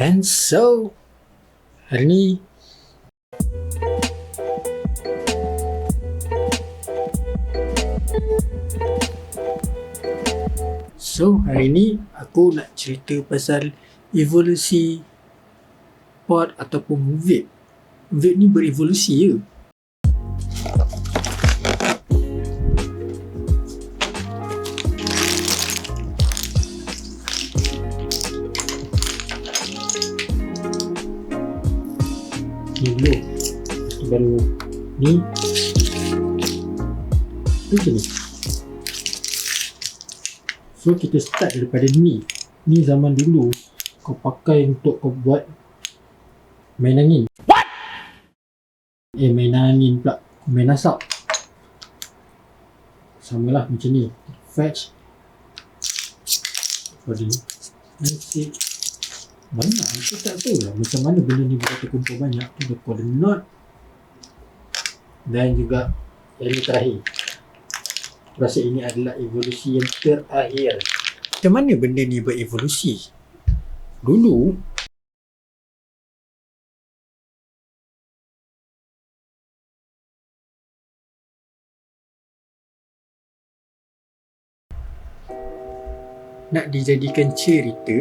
And so, hari ni aku nak cerita pasal evolusi pod ataupun vape. Vape ni berevolusi je. Ni dulu, baru ni macam ni. So kita start daripada ni. Ni zaman dulu kau pakai untuk kau buat main angin. What? Main angin pula, main asap. Samalah macam ni. Fetch pada ni. Nanti banyak, aku tak tahu lah macam mana benda ni boleh terkumpul banyak. Tu dia call knot. Dan juga yang ini terakhir. Aku rasa ini adalah evolusi yang terakhir. Macam mana benda ni berevolusi? Dulu nak dijadikan cerita,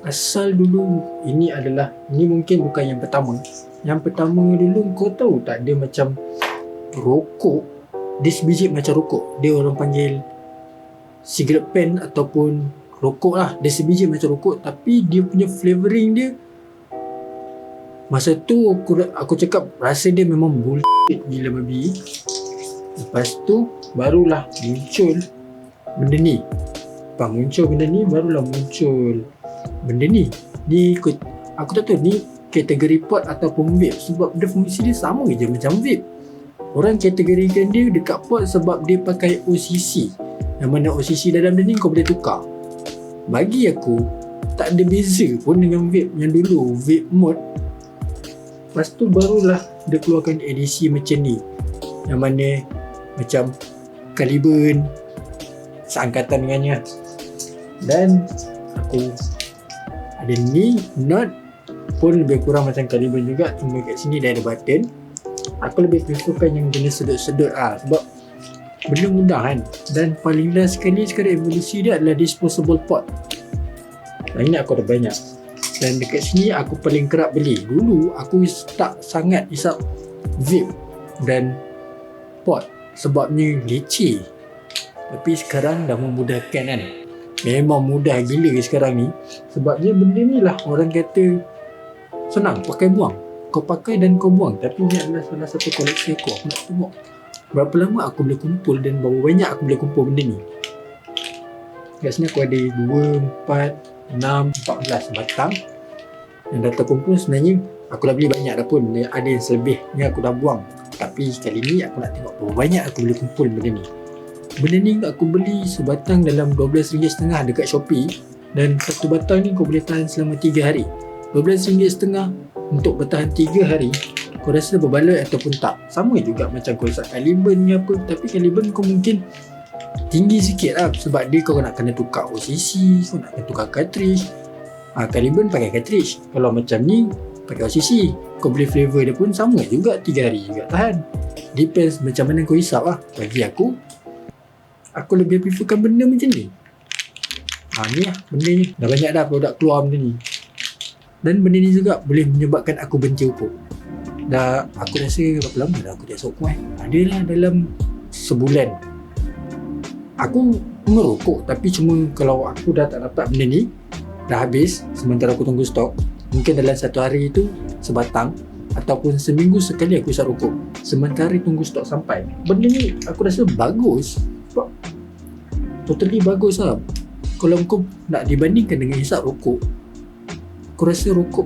asal dulu ini mungkin bukan yang pertama. Yang pertama dulu kau tahu tak, dia macam rokok. Dia sebiji macam rokok. Dia orang panggil cigarette pen ataupun rokok lah. Dia sebiji macam rokok, tapi dia punya flavouring dia, masa tu aku cakap rasa dia memang bullshit gila babi. Lepas tu barulah muncul benda ni. Barulah muncul benda ni. Ni aku tak tahu ni kategori pod ataupun vape, sebab dia fungsi dia sama je macam vape. Orang kategorikan dia dekat pod sebab dia pakai OCC, yang mana OCC dalam dia ni kau boleh tukar. Bagi aku tak ada beza pun dengan vape yang dulu, vape mode. Lepas tu barulah dia keluarkan edisi macam ni, yang mana macam Caliburn seangkatan dengannya. Dan aku ada ni, knot pun lebih kurang macam Caliburn juga, cuma kat sini dia ada button. Aku lebih preferkan yang jenis sedut-sedut lah, sebab benda mudah kan. Dan paling last sekali sekarang evolusi dia adalah disposable pod. Ini aku ada banyak. Dan dekat sini aku paling kerap beli. Dulu aku tak sangat isap vape dan pod sebabnya leceh. Tapi sekarang dah memudahkan kan. Memang mudah gila sekarang ni. Sebabnya benda ni lah orang kata senang, pakai buang. Kau pakai dan kau buang. Tapi ni adalah salah satu koleksi aku. Aku nak tengok berapa lama aku boleh kumpul dan berapa banyak aku boleh kumpul benda ni. Kat sini aku ada 2, 4, 6, 14 batang yang dah terkumpul. Sebenarnya aku dah beli banyak dah pun. Ada yang selebihnya aku dah buang. Tapi kali ni aku nak tengok berapa banyak aku boleh kumpul benda ni. Benda ni aku beli sebatang dalam RM12.5 dekat Shopee. Dan satu batang ni kau boleh tahan selama 3 hari. RM12.5 untuk bertahan 3 hari. Kau rasa berbaloi ataupun tak? Sama juga macam kau isap Caliburn ni apa. Tapi Caliburn kau mungkin tinggi sikit lah, sebab dia kau nak kena tukar OCC, kau nak kena tukar cartridge. Caliburn pakai cartridge. Kalau macam ni pakai OCC, kau beli flavor dia pun sama juga, 3 hari juga tahan. Depends macam mana kau isap lah. Bagi aku lebih preferkan benda macam ni. Ni lah benda ni. Dah banyak dah produk keluar benda ni. Dan benda ni juga boleh menyebabkan aku benci rokok. Aku rasa berapa lama dah aku tak rokok Adalah dalam sebulan aku merokok, tapi cuma kalau aku dah tak dapat benda ni, dah habis, sementara aku tunggu stok, mungkin dalam satu hari tu sebatang, ataupun seminggu sekali aku isap rokok sementara tunggu stok sampai. Benda ni aku rasa bagus, sebab totally bagus lah. Kalau kau nak dibandingkan dengan isap rokok, aku rasa rokok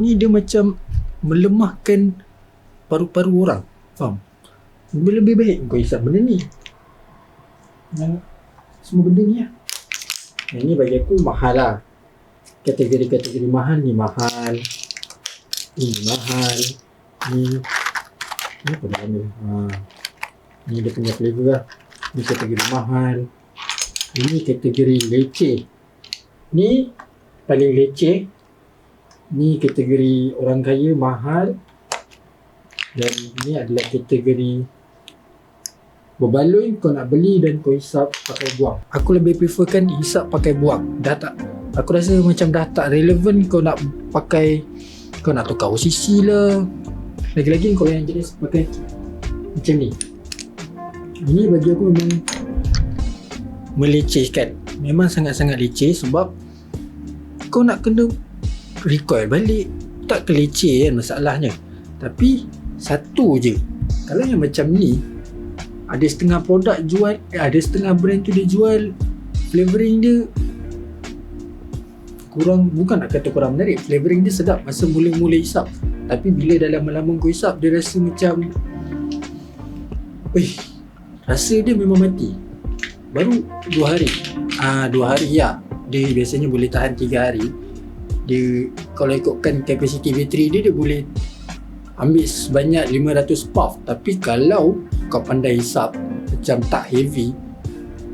ni dia macam melemahkan paru-paru orang. Faham? Lebih baik kau isap benda ni. Semua benda ni lah. Yang ni bagi aku mahal lah. Kategori-kategori mahal ni mahal. Ini mahal. Ni apa nama ni? Ni dia punya flavor lah. Ni kategori mahal. Ini kategori leceh. Ni paling leceh. Ni kategori orang kaya mahal. Dan ni adalah kategori berbaloi, kau nak beli dan kau hisap pakai buang. Aku lebih preferkan hisap pakai buang. Dah tak, aku rasa macam dah tak relevan kau nak pakai, kau nak tukar OCC lah. Lagi-lagi kau yang jenis pakai macam ni. Ini bagi aku memang melecehkan. Memang sangat-sangat leceh sebab kau nak kena recoil balik. Tak keleceh kan masalahnya. Tapi satu je, kalau yang macam ni, ada setengah produk jual, ada setengah brand tu dia jual flavoring dia kurang, bukan nak kata kurang menarik, flavoring dia sedap masa mula-mula hisap, tapi bila dah lama-lama kau hisap, dia rasa macam rasa dia memang mati. Baru 2 hari 2 hari ya, dia biasanya boleh tahan 3 hari. Dia kalau ikutkan capacity bateri dia boleh ambil sebanyak 500 puff. Tapi kalau kau pandai hisap macam tak heavy,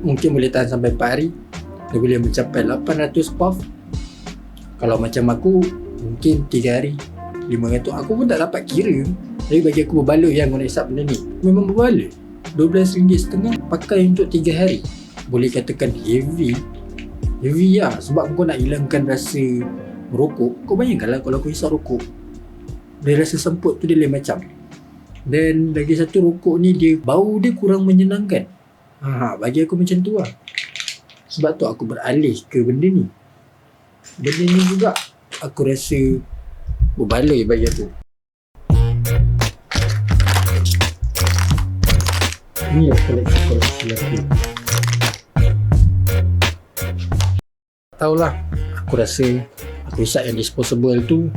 mungkin boleh tahan sampai 4 hari. Dia boleh mencapai 800 puff. Kalau macam aku, mungkin 3 hari 500. Aku pun tak dapat kira. Tapi bagi aku berbaloi yang kau nak hisap benda ni. Memang berbaloi. RM12.5 pakai untuk 3 hari. Boleh katakan heavy. Heavy lah. Sebab kau nak hilangkan rasa merokok. Kau bayangkanlah kalau kau hisap rokok, dia rasa semput tu dia lain macam. Dan lagi satu, rokok ni dia bau dia kurang menyenangkan. Bagi aku macam tu lah. Sebab tu aku beralih ke benda ni. Benda ni juga aku rasa berbaloi bagi aku. Ni yang koleksi aku. Tahulah, aku rasa aku hisap yang disposable tu,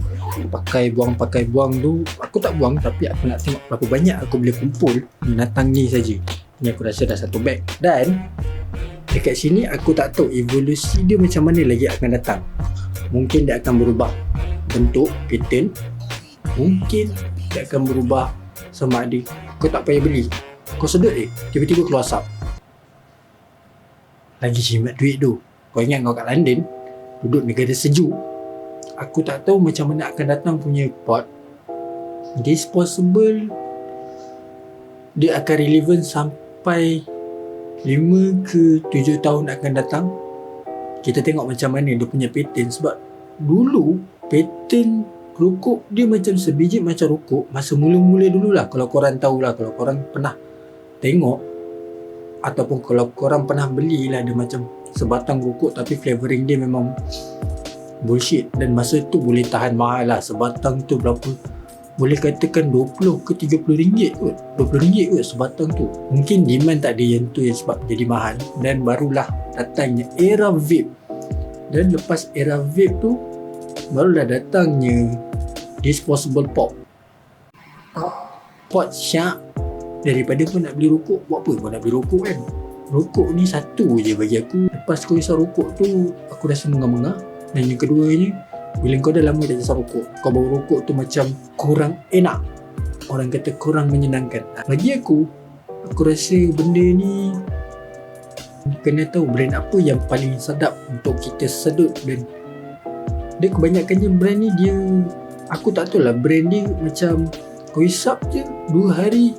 pakai buang tu, aku tak buang, tapi aku nak tengok berapa banyak aku boleh kumpul binatang ni saja. Ni aku rasa dah 1 beg. Dan dekat sini aku tak tahu evolusi dia macam mana lagi akan datang. Mungkin dia akan berubah bentuk, pattern. Mungkin dia akan berubah sama ada kau tak payah beli, kau sedut tiba-tiba keluar asap. Lagi jimat duit tu. Kau ingat kau kat London, duduk negara sejuk. Aku tak tahu macam mana akan datang punya pot disposable. Dia akan relevan sampai 5 ke 7 tahun akan datang. Kita tengok macam mana dia punya pattern. Sebab dulu pattern rokok dia macam sebiji macam rokok masa mula-mula dululah. Kalau korang tahulah, kalau korang pernah tengok ataupun kalau korang pernah belilah, dia macam sebatang rokok tapi flavoring dia memang bullshit. Dan masa tu boleh tahan mahal lah. Sebatang tu berapa, boleh katakan 20 ke 30 ringgit kot. 20 ringgit kot sebatang tu. Mungkin demand tak ada yang tu yang sebab jadi mahal. Dan barulah datangnya era vape. Dan lepas era vape tu, barulah datangnya disposable pop. Pot syak. Daripada kau nak beli rokok, buat apa kau nak beli rokok kan? Rokok ni satu je bagi aku. Lepas kau hisap rokok tu, aku rasa mengah-mengah. Dan yang keduanya, bila kau dah lama tak hisap rokok, kau bau rokok tu macam kurang enak. Orang kata kurang menyenangkan. Bagi aku rasa benda ni kena tahu brand apa yang paling sedap untuk kita sedut. Dan dia kebanyakannya brand ni dia, aku tak tahu lah, brand dia macam kau hisap je 2 hari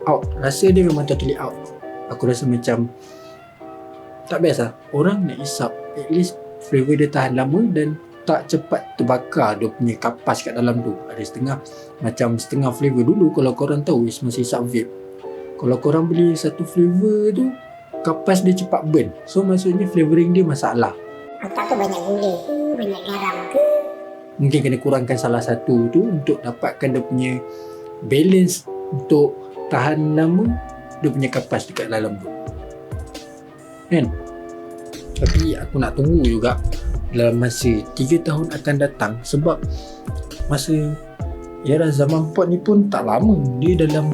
out. Rasa dia memang totally out. Aku rasa macam tak best lah. Orang nak hisap, at least flavor dia tahan lama dan tak cepat terbakar dia punya kapas kat dalam tu. Ada setengah flavor dulu. Kalau korang tahu masa hisap vape, kalau korang beli satu flavor tu, kapas dia cepat burn. So maksudnya flavoring dia masalah. Atau tu banyak gula ke, banyak garam ke. Mungkin kena kurangkan salah satu tu untuk dapatkan dia punya balance untuk tahan lama dia punya kapas dekat dalam tu kan. Tapi aku nak tunggu juga dalam masa 3 tahun akan datang. Sebab masa era zaman pot ni pun tak lama. Dia dalam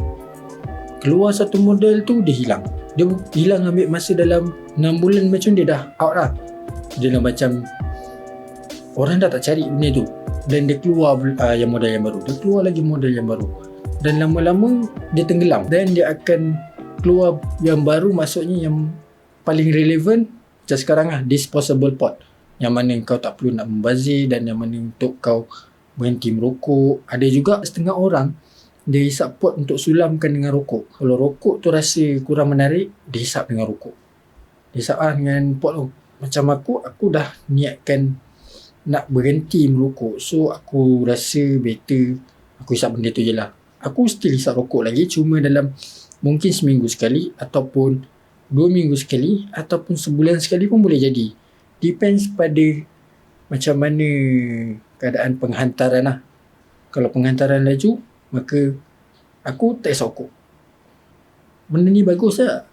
keluar satu model tu dia hilang. Dia hilang ambil masa dalam 6 bulan macam dia dah out lah. Dia dah macam orang dah tak cari benda tu. Dan dia keluar yang model yang baru. Dia keluar lagi model yang baru. Dan lama-lama dia tenggelam. Dan dia akan keluar yang baru, maksudnya yang paling relevan macam sekarang lah, disposable pot. yang mana kau tak perlu nak membazir dan yang mana untuk kau berhenti merokok. Ada juga setengah orang dia hisap pot untuk sulamkan dengan rokok. Kalau rokok tu rasa kurang menarik, dia hisap dengan rokok. Dia hisap dengan pot tu. Macam aku dah niatkan nak berhenti merokok. So aku rasa better aku hisap benda tu je lah. Aku still hisap rokok lagi, cuma dalam mungkin seminggu sekali ataupun 2 minggu sekali ataupun sebulan sekali pun boleh jadi. Depends pada macam mana keadaan penghantaran lah. Kalau penghantaran laju, maka aku tak hisap rokok. Benda ni bagus tak?